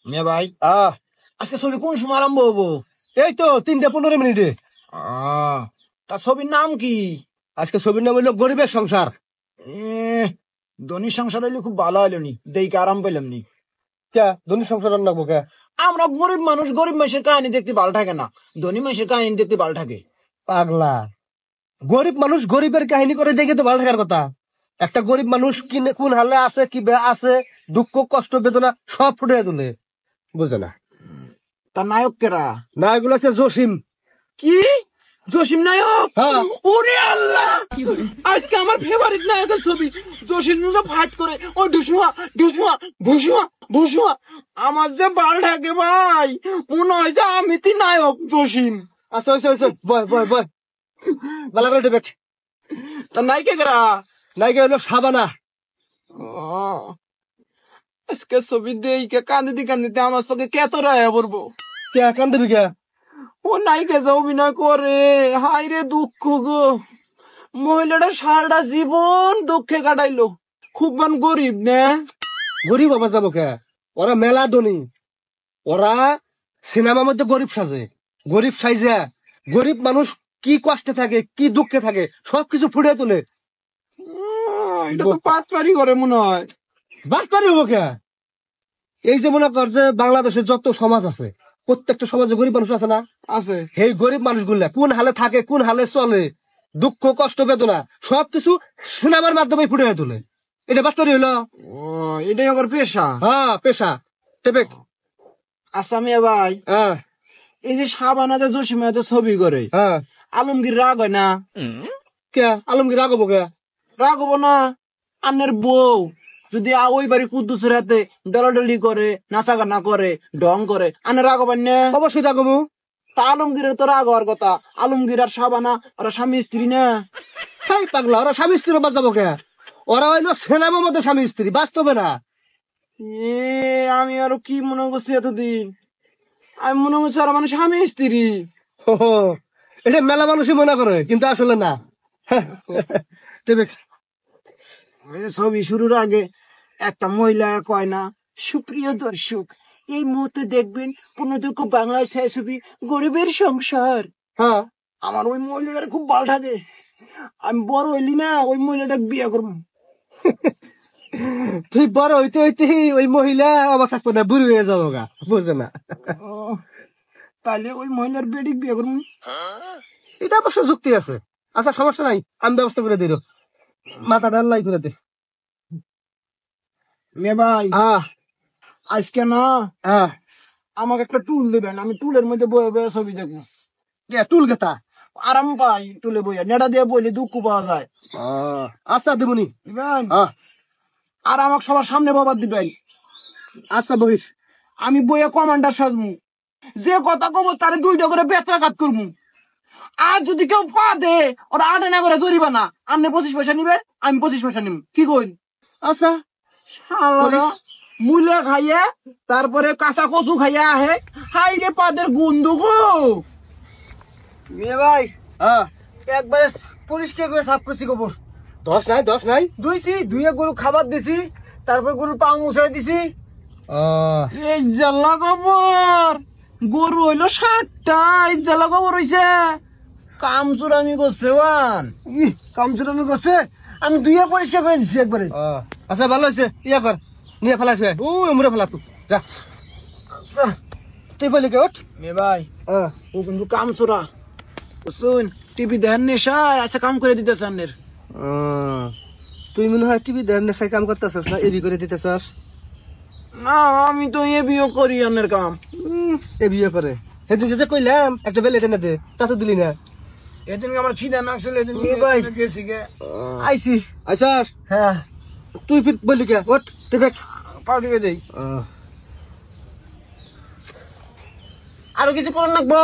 মিয়া ভাই, আজকে ছবি কোন সময় আরম্ভ হবো? এই তো 3:15 তার ছবির নাম কি? আজকে ছবির নাম হইলো গরিবের সংসার। ধনী সংসার হইলে খুব ভালো হইলো নি, দেখে আরাম পেলাম নি। কে ধনী সংসার রান্নাবো কে? আমরা গরিব মানুষ, গরিব মানুষের কাহিনী দেখতে ভালো থাকে না, ধনী মানুষের কাহিনী দেখতে ভালো থাকে। পাগলা, গরিব মানুষ গরিবের কাহিনী করে দেখে তো ভালো থাকার কথা। একটা গরিব মানুষ কোন হালে আছে, কি আছে, দুঃখ কষ্ট বেদনা সব ফুটে তুলে, বুঝে না। তার নায়ক কেরা? নায়ক গুলো আছে জসিম। কি জসিম নায়ক? হ্যাঁ। ওরে আল্লাহ, আজকে আমার ফেভারিট নায়কের ছবি। জসিম তো ফাইট করে ওই ঢুসুয়া ঢুসুয়া ভুসুয়া ভুসুয়া, আমার যে ভাল থাকে ভাই, মনে হয় যে আমি তি নায়ক জসিম। আচ্ছা আচ্ছা, বয় বয় বয়, ভালো করে দেখ। তার নায়িকা কেরা? নায়িকা হলো শাবানা। আজকে ছবি দেখে কান্দিতে কান্দিতে আমার চোখে কেত রায় পড়বো। কে কান্দিবি কে? ও নায়িকা যে অভিনয় করে, হাই রে দুঃখ গো। মহিলাটা সারাটা জীবন দুঃখে কাটাইলো, খুব গরিব না? গরিব আবার যাবো কে? ওরা মেলা ধনী, ওরা সিনেমার মধ্যে গরিব সাজে। গরিব সাইজে গরিব মানুষ কি কষ্টে থাকে, কি দুঃখে থাকে, সবকিছু ফুটে তোলে। এটা তো পাটপারি করে মনে হয়। বাটপারি হবো কে? এই যে মনে কর যে বাংলাদেশে যত সমাজ আছে, প্রত্যেকটা সমাজে গরিব মানুষ আছে না? আছে। এই গরিব মানুষগুলা কোন হালে থাকে, কোন হালে চলে, দুঃখ কষ্ট বেদনা সবকিছু সিনেমার মাধ্যমে ফুটে তোলে। এটা বাটপারি হইলো? এটাই ওর পেশা। হ্যাঁ, পেশা। টেবেক। আচ্ছা মিয়া ভাই, এই যে শাবানা যে জসিমা যে ছবি করে, আলমগীর রাগ হয় না? কে আলমগীর রাগ হবো কে? রাগ হবো না? আন্নের বউ যদি ওই বাড়ি কুদ্দুসের হাতে ডলাডলি করে, নাচা গানা করে, ঢং করে, আন্নের রাগ হবেন না? অবশ্যই রাগ হবো। তা আলমগীরের তো রাগ হওয়ার কথা। আলমগীর আর শাবানা ওরা স্বামী স্ত্রী না? তাই পাগলা, ওরা স্বামী স্ত্রী বাঁচাবো কে? ওরা হইলো সিনেমার মধ্যে স্বামী স্ত্রী, বাস্তবে না। আমি আরো কি মনে করছি এতদিন, আমি মনে করছি ওরা মানে স্বামী স্ত্রী। এটা মেলা মানুষই মনে করে, কিন্তু আসলে না। ছবি শুরুর আগে একটা মহিলা কয় না, সুপ্রিয় দর্শক, এই মুহূর্তে দেখবেন পূর্ণদৈর্ঘ্য বাংলায় ছায়াছবি গরিবের সংসার। হ্যাঁ, আমার ওই মহিলাটার খুব ভালো থাকে। আমি বড় হইলি না ওই মহিলাটাকে বিয়ে করবো। তুই বড় হইতে হইতে ওই মহিলা আবার থাকবে না, বুড়ি হয়ে যাবো গা, বুঝে না। তাহলে ওই মহিলার বেডিক বিয়ে করবো। এটা অবশ্য যুক্তি আছে। আচ্ছা, সমস্যা নাই, আমি ব্যবস্থা করে দিল। মাথা ডাল্লাই করে দে। মে ভাই, আজকে না আমাকে একটা টুল দিবেন, আমি টুলের মধ্যে বয়ে বয়ে ছবি দেখবো। টুল গেতা আরাম পাই টুলে বইয়া, নেড়া দিয়ে বইলে দুঃখ পাওয়া যায়। আচ্ছা দেবনি দিবেন, আর আমাকে সবার সামনে বাবার দিবেন। আচ্ছা বহিস, আমি বইয়া কমান্ডার সাজমু, যে কথা কব তারে 2টা করে বেত্রাঘাত করবো। আর যদি কেউ পা দে, ওরা 8 আনা করে জরিমানা। আপনি 25 পয়সা নিবে, আমি 25 পয়সা নিব, কি কইন? আচ্ছা। মুলে খাইয়া তারপরে কাঁচা কচু খাইয়া আহে, হাই রে পাদের গন্ধ গো। মেয়ে ভাই, একবারে পরিষ্কার করে সাফ করছি গোবর। দশ নাই ধুইছি, ধুয়ে গরু খাবার দিছি, তারপর গরুর পা মুছাই দিছি। এই জ্বালা গোবর, গরু হইলো 60টা, এই জ্বালা গোবর হইছে। কামচুরামি করছে ওয়ান, কামচুরামি করছে। আমি ধুয়ে পরিষ্কার করে দিছি একবারে। আচ্ছা, ভালো হয়েছে। ইয়া কর, নিয়ে ফেলা শুয়ে ও এমরে ফেলা তুই যা। তুই বলি কে ওঠ মে ভাই, ও কিন্তু কামচুরা। শুন, টিভি দেন নেশায় আছে, কাম করে দিতেছ আন্নের। তুই মনে হয় টিভি দেন নেশায় কাম করতেছস না, এবি করে দিতেছস? না, আমি তো এ বিয়ে করি আন্নের কাম। এ বিয়ে করে সেদিন যে কইলাম একটা বেলে টেনে দে, তা তো দিলি না। এদিন আমার খিদা নাকছিল, এদিন ভাই গেছি গে আইছি। আচ্ছা, হ্যাঁ, তুই ফির বললি কে ওঠ টিপে পাউডিকে দেই। আরো কিছু করুন লাগবো?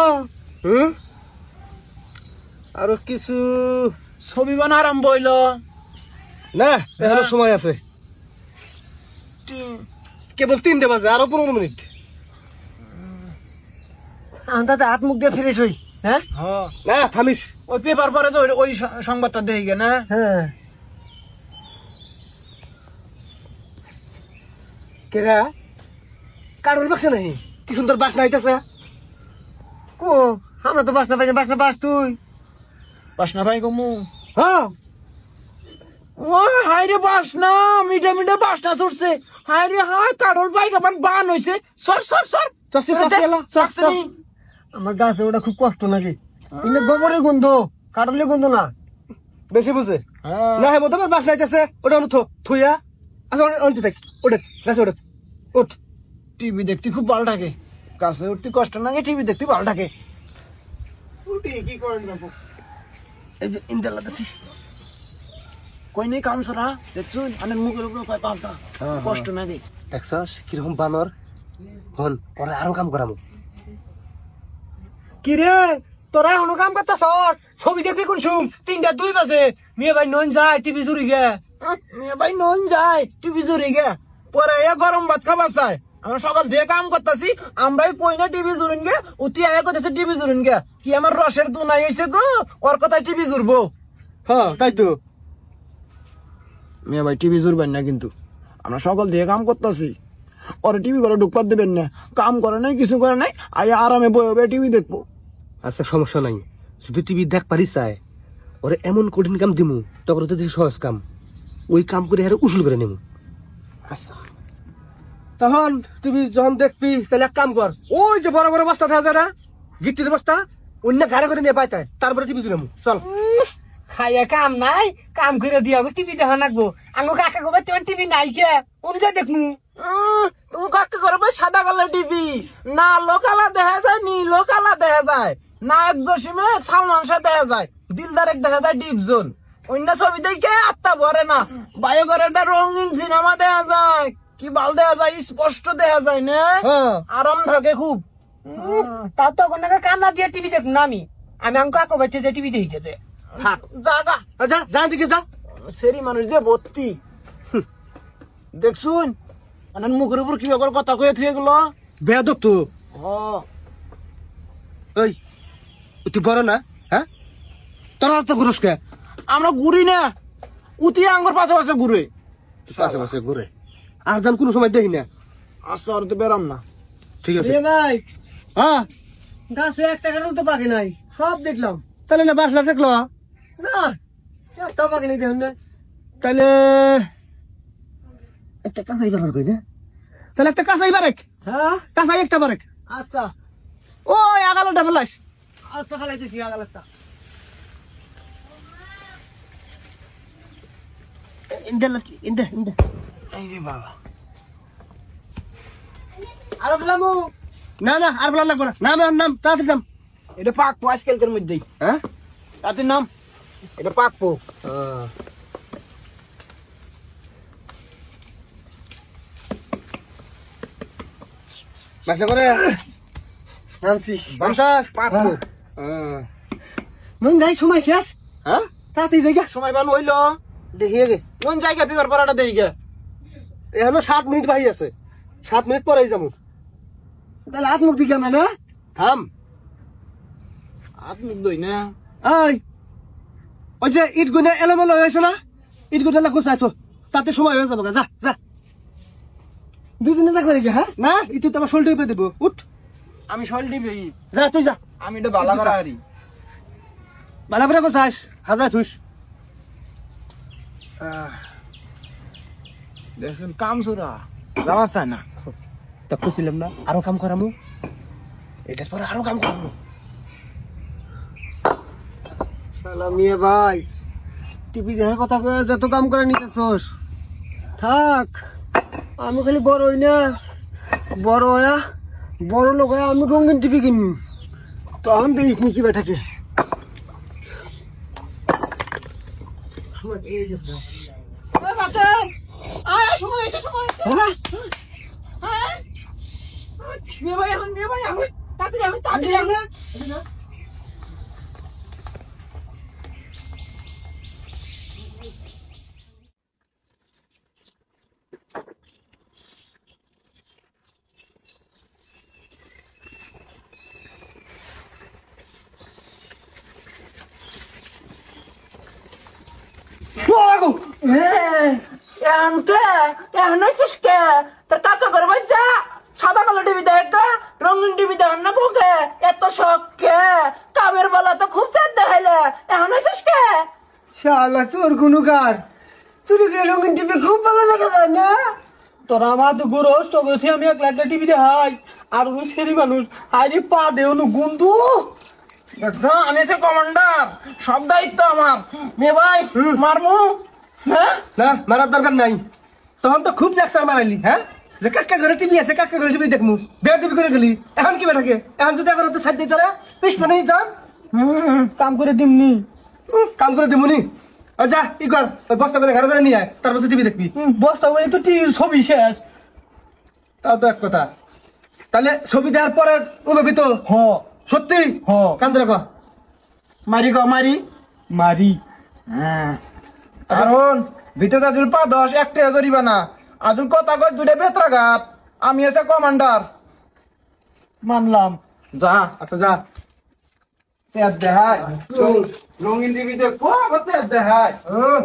আরো কিছু ছবি বানা আরম্ভ হইল না, এখনো সময় আছে। কেবল 3টে বাজে, আরো 15 মিনিট। দাদা হাত মুখ দিয়ে ফ্রেশ হই। হ্যাঁ, না থামিস, ওই পেপার পরে যে ওই সংবাদটা দেখি গে না। হ্যাঁ, কেরা কারণ বাসা নাই কি সুন্দর বাসনা হইতেছে কো আমরা তো বাসনা পাই না, বাসনা পাস তুই? বাসনা পাই কমু? হ্যাঁ ও হাই রে বাসনা, মিঠা মিঠা বাসনা ছড়ছে। হাই রে হাই, কারোর বাইক আমার বান হইছে। সর সর সর সরছি, সরছি, এলা, সর, সর। আমার গাছে ওটা খুব কষ্ট নাকি? কিন্তু গোবরের গন্ধ, কাটলে গন্ধ না। বেশি বুঝে না হ্যাঁ মতো বাসনা হইতেছে ওটা অনু থুইয়া আচ্ছা অনেক দেখ ওটা গাছে ওটা উঠ টিভি দেখতে খুব ভালো থাকে, গাছে উঠতে কষ্ট লাগে, টিভি দেখতে ভালো থাকে। উঠি কি করেন যাবো? এই যে ইন্দালা দিছি কই নেই কাম সরা দেখছুন, আনের মুখের উপর কয় পাল্টা কষ্ট নাকি? দেখছস কিরকম বানর হন ওরা আরো কাম করামু কি রে তোরা এখনো কাম করতেছ? ছবি দেখবি কোন সুম 3:02 বাজে। মেয়ে ভাই নন যায় টিভি চুরি গে, মেয়ে ভাই নন যায় টিভি চুরি গে, পরে এ গরম ভাত খাবার চাই। আমরা সকাল দিয়ে কাম করতেছি, আমরাই কই না টিভি জুড়ুন গে, উতি আয়া করতেছে টিভি জুড়ুন গে। কি আমার রসের দুনাই হয়েছে গো, ওর কথায় টিভি জুড়বো? হ্যাঁ তাই তো মেয়ে ভাই টিভি জুড়বেন না কিন্তু, আমরা সকাল দিয়ে কাম করতেছি, ওরা টিভি করে ঢুকপাত দেবেন না। কাম করে নাই, কিছু করে নাই, আয়া আরামে বয়ে টিভি দেখবো। আচ্ছা সমস্যা নাই যদি টিভি দেখ পারি চায় ওরে এমন কঠিন কাম দিমু তখন তো সহজ কাম ওই কাম করে আরো উসুল করে নেমু। আচ্ছা তখন তুমি যখন দেখবি তাহলে এক কাম কর, ওই যে বড় বড় বস্তা থাকে না গিট্টির বস্তা, অন্য ঘাড়ে করে নিয়ে পাইতায় তারপরে টিভি চুলামু চল। খাইয়া কাম নাই, কাম করে দিয়া টিভি দেখা লাগবো। আঙ্গো কাকা গোবা তোমার টিভি নাই কে অনুযায়ী দেখমু। তুমি কাকা করবে সাদা কালার টিভি, না লোকালা দেখা যায়, নি লোকালা দেখা যায়, না এক জসিমে সালমান শাহ দেখা যায়, দিলদার এক দেখা যায় ডিপজোন। অন্য ছবি দেখে আত্মা ভরে না, বায়ো করে একটা রঙিন সিনেমা দেখা যায়, কি ভাল দেখা যায়, স্পষ্ট দেখা যায় না, আরাম থাকে খুব। তা তো কোনো কান্না দিয়ে টিভি দেখুন না, আমি আঙ্কু কাকা বাচ্চা যে টিভি দেখে দে জাগা যা যা দিকে যা সেরি মানুষ যে ভর্তি দেখছুন, আনার মুখের উপর কি করে কথা কয়ে থুয়ে গেল। বেয়াদব তো ও ওই তুই বড় না হ্যাঁ তোর অর্থ ঘুরস কে? আমরা ঘুরি না, উতি আঙ্গুর পাশে পাশে ঘুরে, পাশে পাশে ঘুরে আর যান কোনো সময় দেখি না। আচ্ছা আর তো বেরাম না। ঠিক আছে ভাই হ্যাঁ গাছে একটা কারণ তো পাখি নাই, সব দেখলাম। তাহলে না বাসলা থাকলো না একটা পাখি নেই দেখুন না। তাহলে একটা কাঁচাই বার কই না, তাহলে একটা কাঁচাই বারেক, হ্যাঁ কাঁচাই একটা বারেক। আচ্ছা ওই আগালোটা ফেলাস। আচ্ছা খালাইতেছি আগালাটা। এই রে বাবা আরো বলামু না না আর বলা লাগবে না, নাম আর নাম তাড়াতাড়ি নাম। এটা পাকবো আজকালকার মধ্যেই, হ্যাঁ তাদের নাম এটা পাকবো। বাসা করে নামছি বাসাস পাকবো। নুন যাই সময় শেষ। হ্যাঁ তাড়াতাড়ি জায়গা সময় বান হইলো, দেখিয়ে গে কোন জায়গা বিবার পড়াটা দেই গে। এখনো 7 মিনিট বাকি আছে, 7 মিনিট পরেই যাবো। তাহলে হাত মুখ দিকে মানে থাম হাত মুখ দই না। এই ওই যে ইট গুনে এলোমেলো হয়েছে না, ইট গুনে লাগো চাইছো তাতে সময় হয়ে যাবো যা যা দুজনে যা করে গে। হ্যাঁ না ইটু তো আমার শোল্ডে উপরে দেবো উঠ আমি শল দিবি, যা তুই যা আমি এটা বালা করা হারি। ভালো করে চাইস হাজার থুস দেখুন কাম সুরা যাওয়া চায় না। তা খুঁজছিলাম না আরো কাম করামু, এটার পরে আরো কাম করামু। শালা মিয়া ভাই টিভি দেখার কথা কয়ে যত কাম করে নিতেছস থাক, আমি খালি বড় হই না, বড় হয়া বড় লোক হয়ে আমি রঙিন টিভি কিনবো, তখন দেখিস নি কি বেটাকে। এখন কে এখন হইছিস কে তোর কাকা করে যা সাদা কালো শালা চোর গুনুকার চুরি করে রঙিন টিভি খুব ভালো দেখা যায় না তোরা আমার তো গোরস তো করে আমি এক লাখ টিভি দেখাই আর উনি সেরি মানুষ আরে পা দে অনু গুন্দু দেখছো আমি এসে কমান্ডার সব দায়িত্ব আমার মে ভাই মারমু হ্যাঁ না মারার দরকার নাই তখন তো খুব লেকচার মারাইলি হ্যাঁ যে কাকা ঘরে টিভি আছে কাকা ঘরে টিভি দেখমু বেয়া টিভি করে গেলি এখন কি বেটাকে এখন যদি এখন সাইড দিই তোরা পিস মানে যান কাম করে দিমনি কাম করে দিমুনি আর যা ই কর ওই বস্তা করে ঘরে করে নিয়ে আয় তারপর টিভি দেখবি বস্তা করে তো টিভি ছবি শেষ তাও তো এক কথা তাহলে ছবি দেওয়ার পরে উড়বি তো হ সত্যি হ কান্দে রাখো মারি গো মারি মারি হ্যাঁ কারণ ভিতরে আজুল 5-10 একটা জরিবা না আজুল কথা কয় দুটো বেত্রাঘাত আমি এসে কমান্ডার মানলাম যা আচ্ছা যা চেয়ার দেখায় রঙিন টিভি দেখবো আবার চেয়ার দেখায় হুম